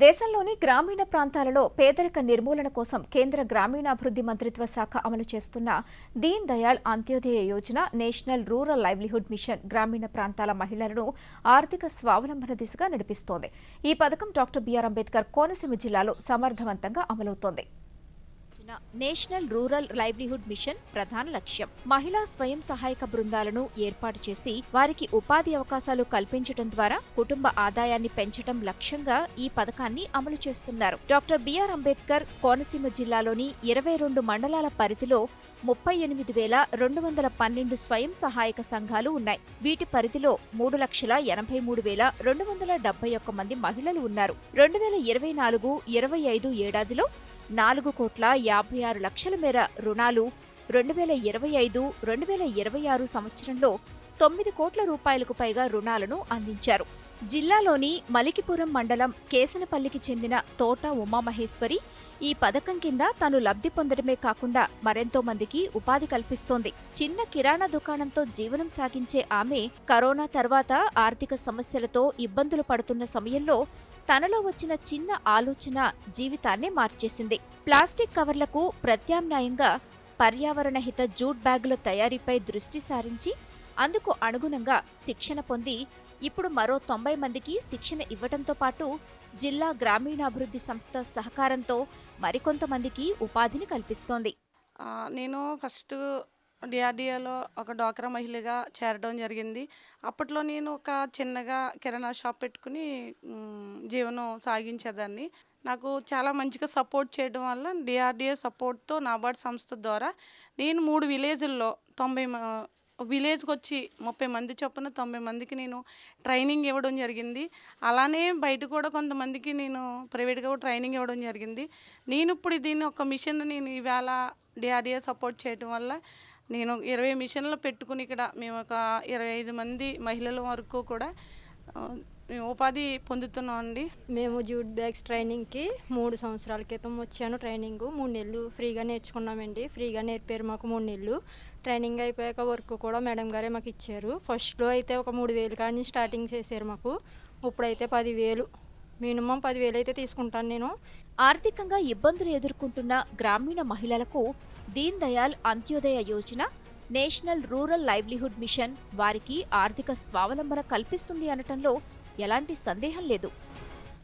దేశంలోని గ్రామీణ ప్రాంతాలలో పేదరిక నిర్మూలన కోసం కేంద్ర గ్రామీణాభివృద్ధి మంత్రిత్వ శాఖ అమలు చేస్తున్న Deen Dayal Antyodaya Yojana national rural livelihood machine గ్రామీణ ప్రాంతాల మహిళలను ఆర్థిక స్వావలంబన దిశగా నడిపిస్తోంది. ఈ పథకం డాక్టర్ బిఆర్ అంబేద్కర్ కోనసీమ జిల్లాలో సమర్థవంతంగా అమలవుతోంది. నేషనల్ రూరల్ లైవ్లీహుడ్ మిషన్ ప్రధాన లక్ష్యం మహిళా స్వయం సహాయక బృందాలను ఏర్పాటు చేసి వారికి ఉపాధి అవకాశాలు కల్పించడం ద్వారా కుటుంబ ఆదాయాన్ని పెంచడం లక్ష్యంగా ఈ పథకాన్ని అమలు చేస్తున్నారు. డాక్టర్ బిఆర్ అంబేద్కర్ కోనసీమ జిల్లాలోని 22 మండలాల పరిధిలో 38,212 స్వయం సహాయక సంఘాలు ఉన్నాయి. వీటి పరిధిలో 3,83,271 మంది మహిళలు ఉన్నారు. 2024-25 ఏడాదిలో 4,56,00,000 మేర రుణాలు, 2025-2026 సంవత్సరంలో 9 కోట్ల రూపాయలకు పైగా రుణాలను అందించారు. జిల్లాలోని మలికిపురం మండలం కేసనపల్లికి చెందిన తోట ఉమామహేశ్వరి ఈ పథకం కింద తాను లబ్ధి పొందడమే కాకుండా మరెంతో మందికి ఉపాధి కల్పిస్తోంది. చిన్న కిరాణా దుకాణంతో జీవనం సాగించే ఆమె కరోనా తర్వాత ఆర్థిక సమస్యలతో ఇబ్బందులు పడుతున్న సమయంలో తనలో వచ్చిన చిన్న ఆలోచన జీవితాన్నే మార్చేసింది. ప్లాస్టిక్ కవర్లకు ప్రత్యామ్నాయంగా పర్యావరణ హిత జూట్ బ్యాగుల తయారీపై దృష్టి సారించి అందుకు అనుగుణంగా శిక్షణ పొంది ఇప్పుడు మరో 90 మందికి శిక్షణ ఇవ్వడంతో పాటు జిల్లా గ్రామీణాభివృద్ధి సంస్థ సహకారంతో మరికొంతమందికి ఉపాధిని కల్పిస్తోంది. నేను ఫస్ట్ డిఆర్డిఏలో ఒక డ్వాక్రా మహిళగా చేరడం జరిగింది. అప్పట్లో నేను ఒక చిన్నగా కిరాణా షాప్ పెట్టుకుని జీవనం సాగించేదాన్ని. నాకు చాలా మంచిగా సపోర్ట్ చేయడం వల్ల డిఆర్డిఏ సపోర్ట్తో నాబార్డ్ సంస్థ ద్వారా నేను 3 విలేజుల్లో విలేజ్కి వచ్చి 30 మంది చొప్పున 90 మందికి నేను ట్రైనింగ్ ఇవ్వడం జరిగింది. అలానే బయట కూడా కొంతమందికి నేను ప్రైవేట్గా కూడా ట్రైనింగ్ ఇవ్వడం జరిగింది. నేను ఇప్పుడు దీన్ని ఒక మిషన్ నేను ఈవేళ డిఆర్డిఏ సపోర్ట్ చేయడం వల్ల నేను 20 మిషన్లు పెట్టుకుని ఇక్కడ మేము ఒక 25 మంది మహిళల వరకు కూడా మేము ఉపాధి పొందుతున్నాం అండి. మేము జూట్ బ్యాగ్స్ ట్రైనింగ్కి 3 సంవత్సరాల క్రితం వచ్చాను. ట్రైనింగ్ 3 నెలలు ఫ్రీగా నేర్చుకున్నామండి. ఫ్రీగా నేర్పారు మాకు 3 నెలలు. ట్రైనింగ్ అయిపోయాక వర్క్ కూడా మేడం గారే మాకు ఇచ్చారు. ఫస్ట్లో అయితే ఒక 3,000 కానీ స్టార్టింగ్ చేశారు మాకు. ఇప్పుడైతే 10,000 మినిమం 10,000 అయితే తీసుకుంటాను నేను. ఆర్థికంగా ఇబ్బందులు ఎదుర్కొంటున్న గ్రామీణ మహిళలకు Deen Dayal Antyodaya Yojana national rural livelihood machine వారికి ఆర్థిక స్వావలంబన కల్పిస్తుంది అనటంలో ఎలాంటి సందేహం లేదు.